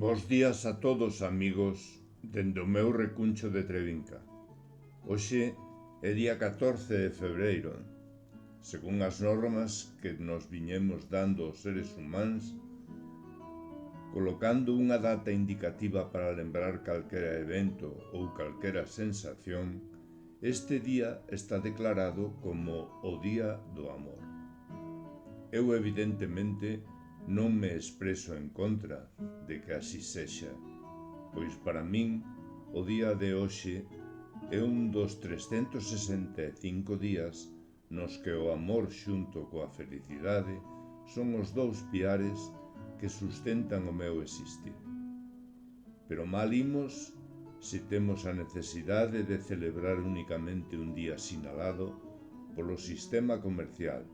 Bos días a todos, amigos, dende o meu recuncho de Trevinca. Hoxe é día 14 de febreiro. Según as normas que nos viñemos dando os seres humanos, colocando unha data indicativa para lembrar calquera evento ou calquera sensación, este día está declarado como o Día do Amor. Eu, evidentemente, non me expreso en contra de que así sexa, pois para min o día de hoxe é un dos 365 días nos que o amor xunto coa felicidade son os dous piares que sustentan o meu existir. Pero mal imos se temos a necesidade de celebrar únicamente un día sinalado polo sistema comercial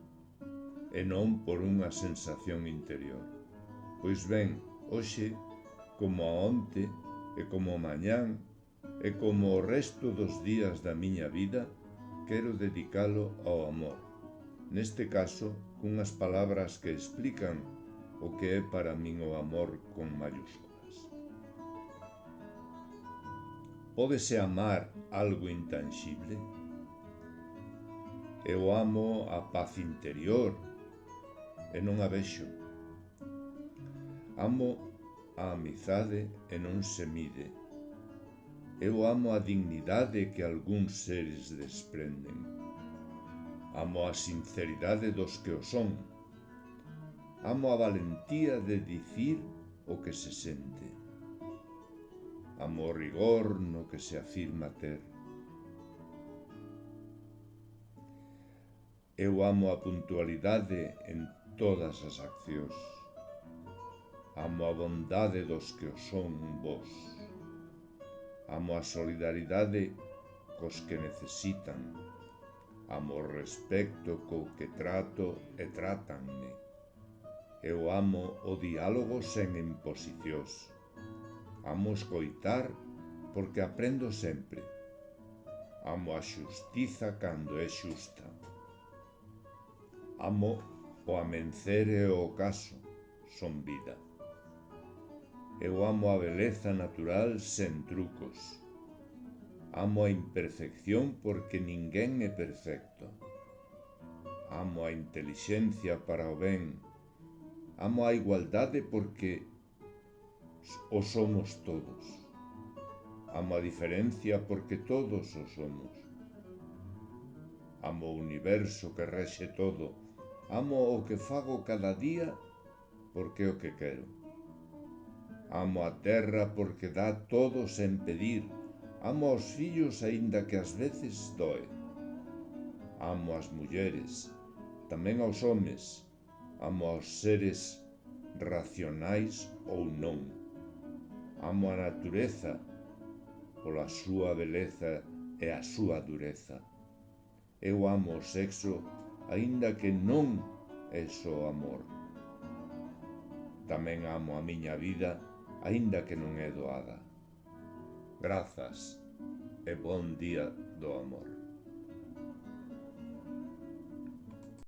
e non por unha sensación interior. Pois ben, hoxe, como a onte e como mañán e como o resto dos días da miña vida, quero dedicalo ao amor. Neste caso, cunhas palabras que explican o que é para min o amor con mayúsculas. Pódese amar algo intanxible? Eu amo a paz interior e non a vexo. Amo a amizade e non se mide. Eu amo a dignidade que algúns seres desprenden. Amo a sinceridade dos que o son. Amo a valentía de dicir o que se sente. Amo o rigor no que se afirma ter. Eu amo a puntualidade en todas as accións. Amo a bondade dos que o son vos. Amo a solidaridade cos que necesitan. Amo o respecto co que trato e trátanme. Eu amo o diálogo sen imposicións. Amo escoitar porque aprendo sempre. Amo a xustiza cando é xusta. Amo o amencer e o ocaso, son vida. Eu amo a beleza natural sen trucos. Amo a imperfección porque ninguén é perfecto. Amo a intelixencia para o ben. Amo a igualdade porque o somos todos. Amo a diferencia porque todos o somos. Amo o universo que rexe todo. Amo o que fago cada día porque é o que quero. Amo a terra porque dá todo sen pedir. Amo aos fillos aínda que ás veces doe. Amo as mulleres, tamén aos homes. Amo aos seres racionais ou non. Amo a natureza pola súa beleza e a súa dureza. Eu amo o sexo aínda que non é só amor. Tamén amo a miña vida aínda que non é doada. Grazas e bon día do amor.